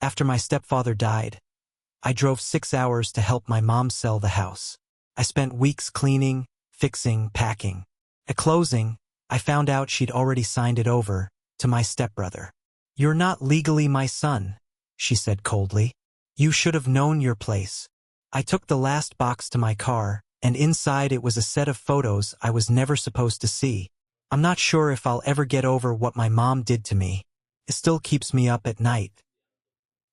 After my stepfather died, I drove 6 hours to help my mom sell the house. I spent weeks cleaning, fixing, packing. At closing, I found out she'd already signed it over to my stepbrother. "You're not legally my son," she said coldly. "You should have known your place." I took the last box to my car, and inside it was a set of photos I was never supposed to see. I'm not sure if I'll ever get over what my mom did to me. It still keeps me up at night.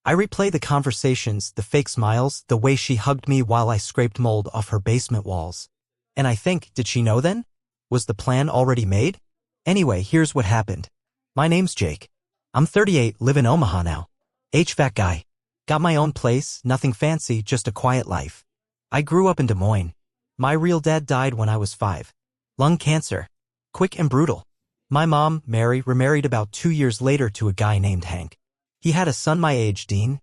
I replay the conversations, the fake smiles, the way she hugged me while I scraped mold off her basement walls. And I think, did she know then? Was the plan already made? Anyway, here's what happened. My name's Jake. I'm 38, live in Omaha now. HVAC guy. Got my own place, nothing fancy, just a quiet life. I grew up in Des Moines. My real dad died when I was 5. Lung cancer. Quick and brutal. My mom, Mary, remarried about 2 years later to a guy named Hank. He had a son my age, Dean.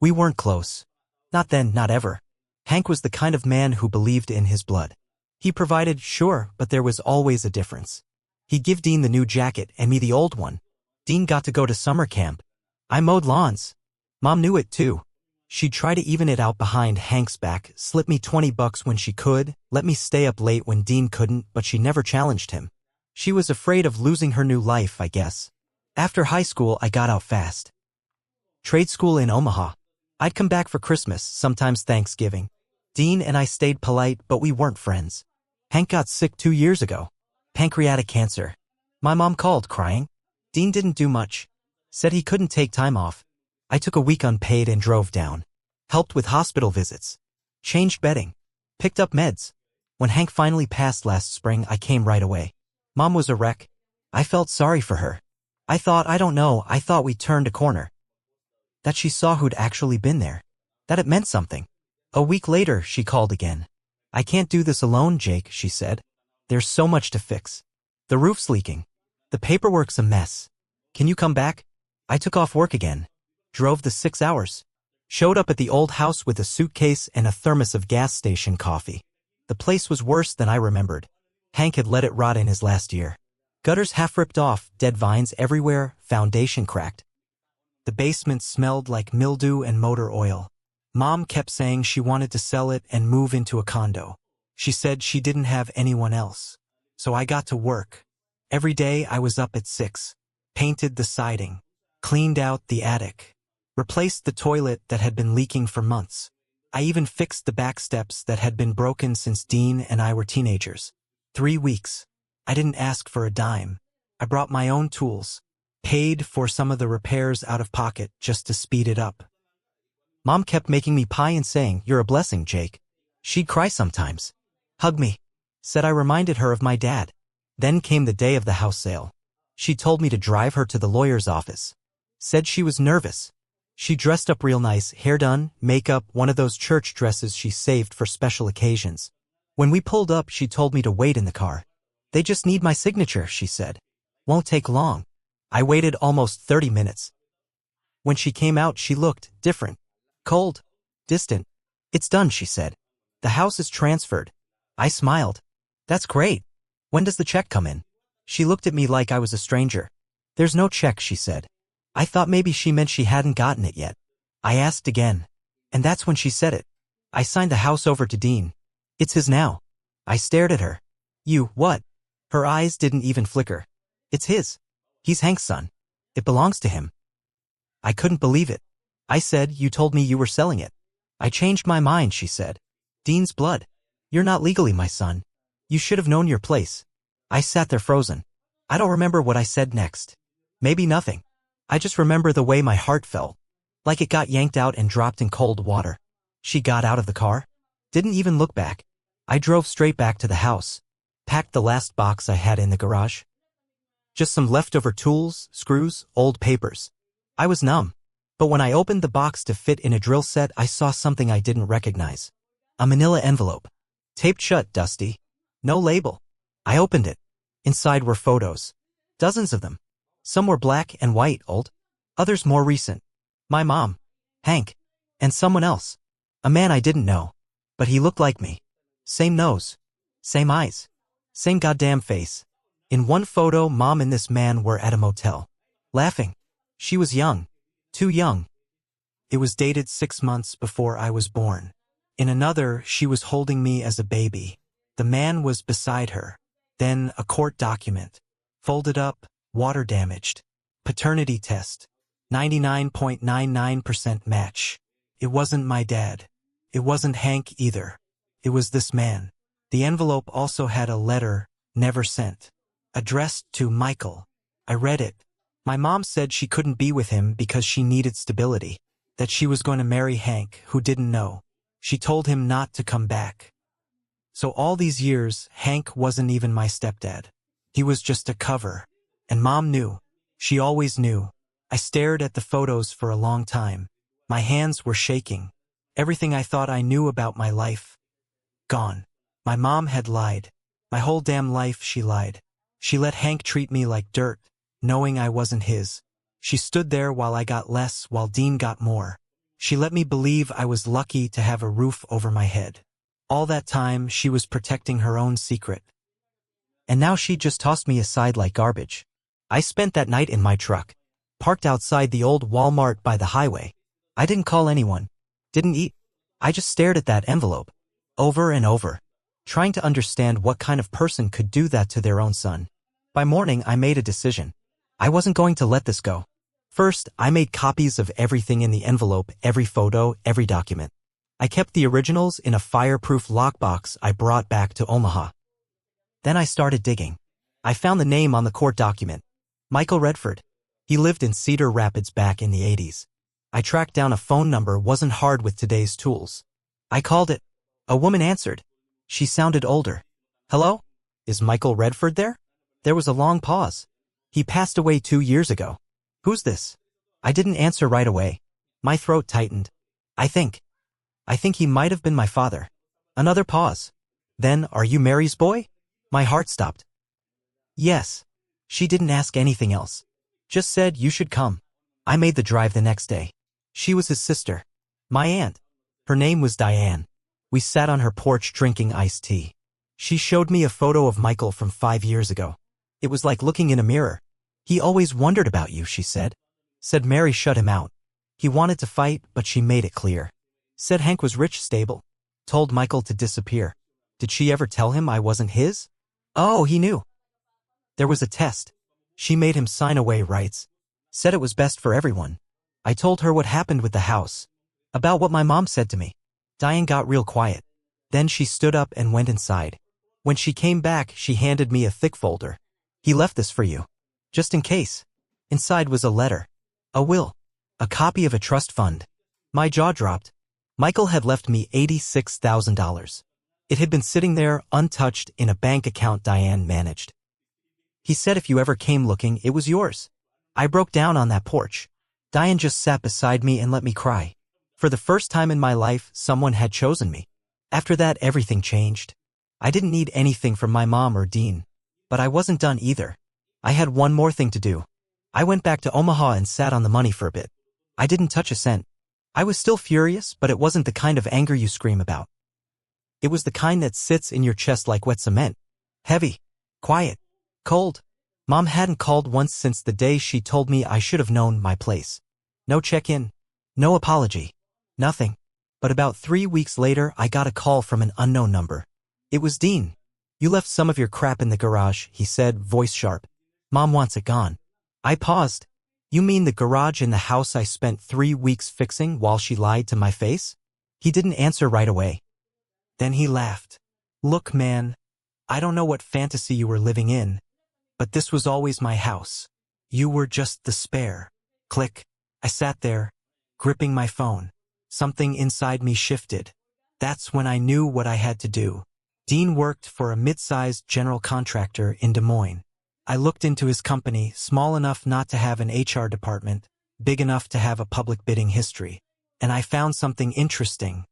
We weren't close. Not then, not ever. Hank was the kind of man who believed in his blood. He provided, sure, but there was always a difference. He'd give Dean the new jacket and me the old one. Dean got to go to summer camp. I mowed lawns. Mom knew it too. She'd try to even it out behind Hank's back, slip me $20 when she could, let me stay up late when Dean couldn't, but she never challenged him. She was afraid of losing her new life, I guess. After high school, I got out fast. Trade school in Omaha. I'd come back for Christmas, sometimes Thanksgiving. Dean and I stayed polite, but we weren't friends. Hank got sick 2 years ago. Pancreatic cancer. My mom called, crying. Dean didn't do much. Said he couldn't take time off. I took a week unpaid and drove down. Helped with hospital visits. Changed bedding. Picked up meds. When Hank finally passed last spring, I came right away. Mom was a wreck. I felt sorry for her. I thought we turned a corner. That she saw who'd actually been there. That it meant something. A week later, she called again. "I can't do this alone, Jake," she said. "There's so much to fix. The roof's leaking. The paperwork's a mess. Can you come back?" I took off work again. Drove the 6 hours. Showed up at the old house with a suitcase and a thermos of gas station coffee. The place was worse than I remembered. Hank had let it rot in his last year. Gutters half ripped off, dead vines everywhere, foundation cracked. The basement smelled like mildew and motor oil. Mom kept saying she wanted to sell it and move into a condo. She said she didn't have anyone else. So I got to work. Every day I was up at 6. Painted the siding. Cleaned out the attic. Replaced the toilet that had been leaking for months. I even fixed the back steps that had been broken since Dean and I were teenagers. 3 weeks. I didn't ask for a dime. I brought my own tools. Paid for some of the repairs out of pocket just to speed it up. Mom kept making me pie and saying, "You're a blessing, Jake." She'd cry sometimes. Hug me. Said I reminded her of my dad. Then came the day of the house sale. She told me to drive her to the lawyer's office. Said she was nervous. She dressed up real nice, hair done, makeup, one of those church dresses she saved for special occasions. When we pulled up, she told me to wait in the car. "They just need my signature," she said. "Won't take long." I waited almost 30 minutes. When she came out, she looked different. Cold. Distant. "It's done," she said. "The house is transferred." I smiled. "That's great. When does the check come in?" She looked at me like I was a stranger. "There's no check," she said. I thought maybe she meant she hadn't gotten it yet. I asked again. And that's when she said it. "I signed the house over to Dean. It's his now." I stared at her. "You, what?" Her eyes didn't even flicker. "It's his. He's Hank's son. It belongs to him." I couldn't believe it. I said, "You told me you were selling it." "I changed my mind," she said. "Dean's blood. You're not legally my son. You should have known your place." I sat there frozen. I don't remember what I said next. Maybe nothing. I just remember the way my heart felt. Like it got yanked out and dropped in cold water. She got out of the car. Didn't even look back. I drove straight back to the house. Packed the last box I had in the garage. Just some leftover tools, screws, old papers. I was numb. But when I opened the box to fit in a drill set, I saw something I didn't recognize. A manila envelope. Taped shut, dusty. No label. I opened it. Inside were photos. Dozens of them. Some were black and white, old. Others more recent. My mom. Hank. And someone else. A man I didn't know. But he looked like me. Same nose. Same eyes. Same goddamn face. In one photo, Mom and this man were at a motel. Laughing. She was young. Too young. It was dated 6 months before I was born. In another, she was holding me as a baby. The man was beside her. Then a court document. Folded up, water damaged. Paternity test. 99.99% match. It wasn't my dad. It wasn't Hank either. It was this man. The envelope also had a letter, never sent. Addressed to Michael. I read it. My mom said she couldn't be with him because she needed stability. That she was going to marry Hank, who didn't know. She told him not to come back. So all these years, Hank wasn't even my stepdad. He was just a cover. And Mom knew. She always knew. I stared at the photos for a long time. My hands were shaking. Everything I thought I knew about my life. Gone. My mom had lied. My whole damn life she lied. She let Hank treat me like dirt, knowing I wasn't his. She stood there while I got less, while Dean got more. She let me believe I was lucky to have a roof over my head. All that time, she was protecting her own secret. And now she just tossed me aside like garbage. I spent that night in my truck, parked outside the old Walmart by the highway. I didn't call anyone, didn't eat. I just stared at that envelope, over and over, trying to understand what kind of person could do that to their own son. By morning, I made a decision. I wasn't going to let this go. First, I made copies of everything in the envelope, every photo, every document. I kept the originals in a fireproof lockbox I brought back to Omaha. Then I started digging. I found the name on the court document. Michael Redford. He lived in Cedar Rapids back in the 80s. I tracked down a phone number, wasn't hard with today's tools. I called it. A woman answered. She sounded older. Hello? Is Michael Redford there? There was a long pause. He passed away 2 years ago. Who's this? I didn't answer right away. My throat tightened. I think he might have been my father. Another pause. Then, are you Mary's boy? My heart stopped. Yes. She didn't ask anything else. Just said you should come. I made the drive the next day. She was his sister. My aunt. Her name was Diane. We sat on her porch drinking iced tea. She showed me a photo of Michael from 5 years ago. It was like looking in a mirror. He always wondered about you, she said. Said Mary shut him out. He wanted to fight, but she made it clear. Said Hank was rich, stable. Told Michael to disappear. Did she ever tell him I wasn't his? Oh, he knew. There was a test. She made him sign away rights. Said it was best for everyone. I told her what happened with the house. About what my mom said to me. Diane got real quiet. Then she stood up and went inside. When she came back, she handed me a thick folder. He left this for you. Just in case. Inside was a letter. A will. A copy of a trust fund. My jaw dropped. Michael had left me $86,000. It had been sitting there, untouched, in a bank account Diane managed. He said if you ever came looking, it was yours. I broke down on that porch. Diane just sat beside me and let me cry. For the first time in my life, someone had chosen me. After that, everything changed. I didn't need anything from my mom or Dean. But I wasn't done either. I had one more thing to do. I went back to Omaha and sat on the money for a bit. I didn't touch a cent. I was still furious, but it wasn't the kind of anger you scream about. It was the kind that sits in your chest like wet cement. Heavy. Quiet. Cold. Mom hadn't called once since the day she told me I should have known my place. No check-in. No apology. Nothing. But about 3 weeks later, I got a call from an unknown number. It was Dean. You left some of your crap in the garage, he said, voice sharp. Mom wants it gone. I paused. You mean the garage in the house I spent 3 weeks fixing while she lied to my face? He didn't answer right away. Then he laughed. Look, man, I don't know what fantasy you were living in, but this was always my house. You were just the spare. Click. I sat there, gripping my phone. Something inside me shifted. That's when I knew what I had to do. Dean worked for a mid-sized general contractor in Des Moines. I looked into his company, small enough not to have an HR department, big enough to have a public bidding history. And I found something interesting.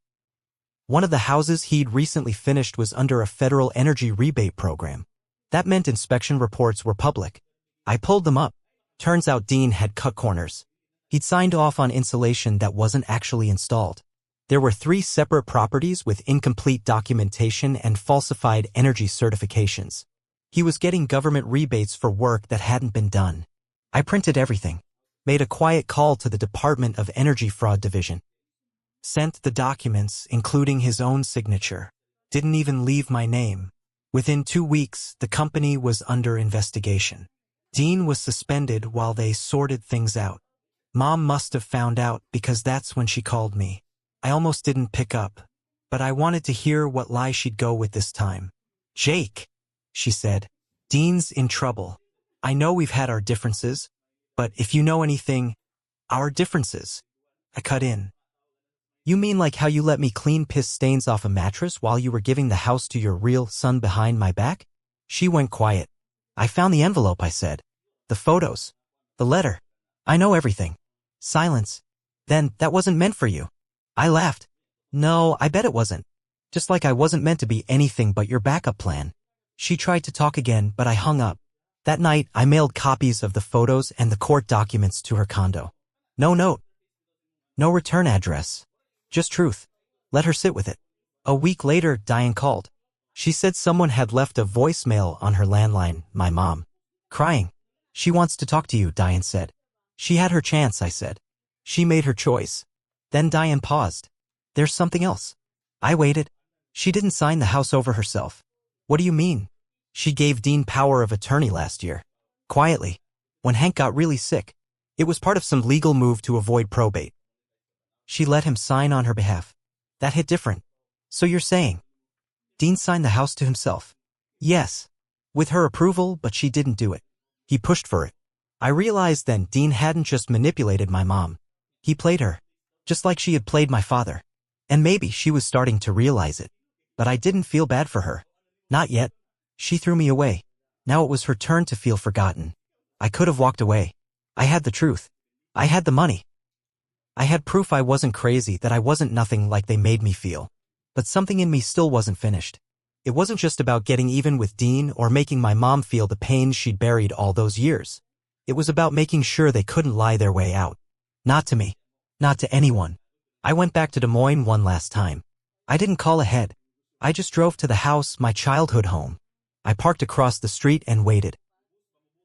One of the houses he'd recently finished was under a federal energy rebate program. That meant inspection reports were public. I pulled them up. Turns out Dean had cut corners. He'd signed off on insulation that wasn't actually installed. There were 3 separate properties with incomplete documentation and falsified energy certifications. He was getting government rebates for work that hadn't been done. I printed everything. Made a quiet call to the Department of Energy Fraud Division. Sent the documents, including his own signature. Didn't even leave my name. Within 2 weeks, the company was under investigation. Dean was suspended while they sorted things out. Mom must have found out because that's when she called me. I almost didn't pick up, but I wanted to hear what lie she'd go with this time. Jake, she said, Dean's in trouble. I know we've had our differences, but if you know anything, our differences. I cut in. You mean like how you let me clean piss stains off a mattress while you were giving the house to your real son behind my back? She went quiet. I found the envelope, I said. The photos. The letter. I know everything. Silence. Then, that wasn't meant for you. I laughed. No, I bet it wasn't. Just like I wasn't meant to be anything but your backup plan. She tried to talk again, but I hung up. That night, I mailed copies of the photos and the court documents to her condo. No note. No return address. Just truth. Let her sit with it. A week later, Diane called. She said someone had left a voicemail on her landline, my mom. Crying. She wants to talk to you, Diane said. She had her chance, I said. She made her choice. Then Diane paused. There's something else. I waited. She didn't sign the house over herself. What do you mean? She gave Dean power of attorney last year. Quietly. When Hank got really sick. It was part of some legal move to avoid probate. She let him sign on her behalf. That hit different. So you're saying Dean signed the house to himself? Yes. With her approval, but she didn't do it. He pushed for it. I realized then Dean hadn't just manipulated my mom. He played her. Just like she had played my father. And maybe she was starting to realize it. But I didn't feel bad for her. Not yet. She threw me away. Now it was her turn to feel forgotten. I could have walked away. I had the truth. I had the money. I had proof I wasn't crazy, that I wasn't nothing like they made me feel. But something in me still wasn't finished. It wasn't just about getting even with Dean or making my mom feel the pain she'd buried all those years. It was about making sure they couldn't lie their way out. Not to me. Not to anyone. I went back to Des Moines one last time. I didn't call ahead. I just drove to the house, my childhood home. I parked across the street and waited.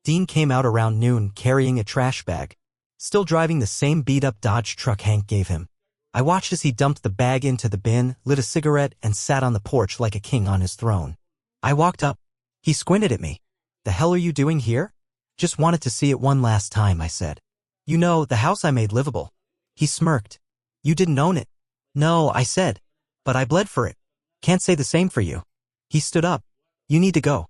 Dean came out around noon carrying a trash bag. Still driving the same beat-up Dodge truck Hank gave him. I watched as he dumped the bag into the bin, lit a cigarette, and sat on the porch like a king on his throne. I walked up. He squinted at me. The hell are you doing here? Just wanted to see it one last time, I said. You know, the house I made livable. He smirked. You didn't own it. No, I said. But I bled for it. Can't say the same for you. He stood up. You need to go.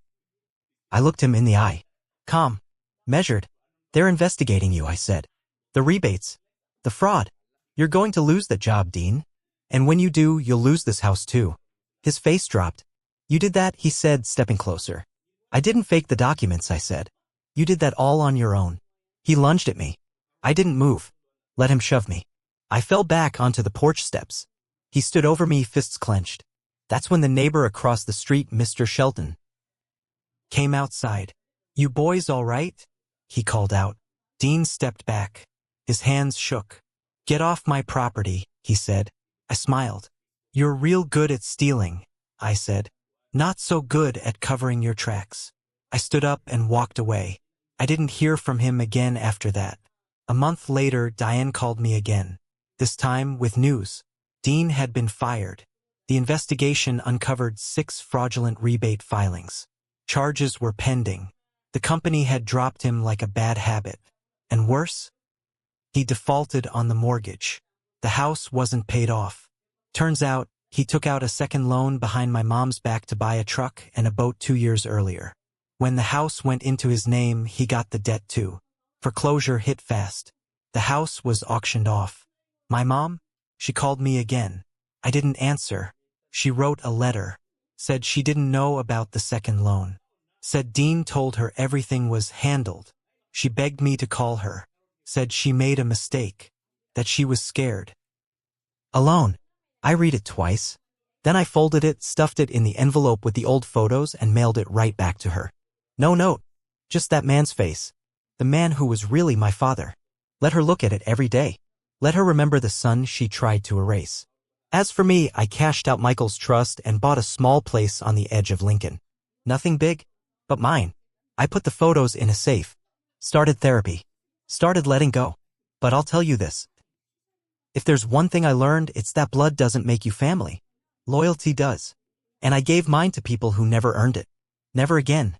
I looked him in the eye. Calm. Measured. They're investigating you, I said. The rebates. The fraud. You're going to lose that job, Dean. And when you do, you'll lose this house too. His face dropped. You did that, he said, stepping closer. I didn't fake the documents, I said. You did that all on your own. He lunged at me. I didn't move. Let him shove me. I fell back onto the porch steps. He stood over me, fists clenched. That's when the neighbor across the street, Mr. Shelton, came outside. You boys all right? He called out. Dean stepped back. His hands shook. Get off my property, he said. I smiled. You're real good at stealing, I said. Not so good at covering your tracks. I stood up and walked away. I didn't hear from him again after that. A month later, Diane called me again. This time with news. Dean had been fired. The investigation uncovered 6 fraudulent rebate filings. Charges were pending. The company had dropped him like a bad habit. And worse? He defaulted on the mortgage. The house wasn't paid off. Turns out, he took out a second loan behind my mom's back to buy a truck and a boat 2 years earlier. When the house went into his name, he got the debt too. Foreclosure hit fast. The house was auctioned off. My mom? She called me again. I didn't answer. She wrote a letter. Said she didn't know about the second loan. Said Dean told her everything was handled. She begged me to call her. Said she made a mistake. That she was scared. Alone. I read it twice. Then I folded it, stuffed it in the envelope with the old photos, and mailed it right back to her. No note. Just that man's face. The man who was really my father. Let her look at it every day. Let her remember the son she tried to erase. As for me, I cashed out Michael's trust and bought a small place on the edge of Lincoln. Nothing big, but mine. I put the photos in a safe. Started therapy. Started letting go. But I'll tell you this. If there's one thing I learned, it's that blood doesn't make you family. Loyalty does. And I gave mine to people who never earned it. Never again.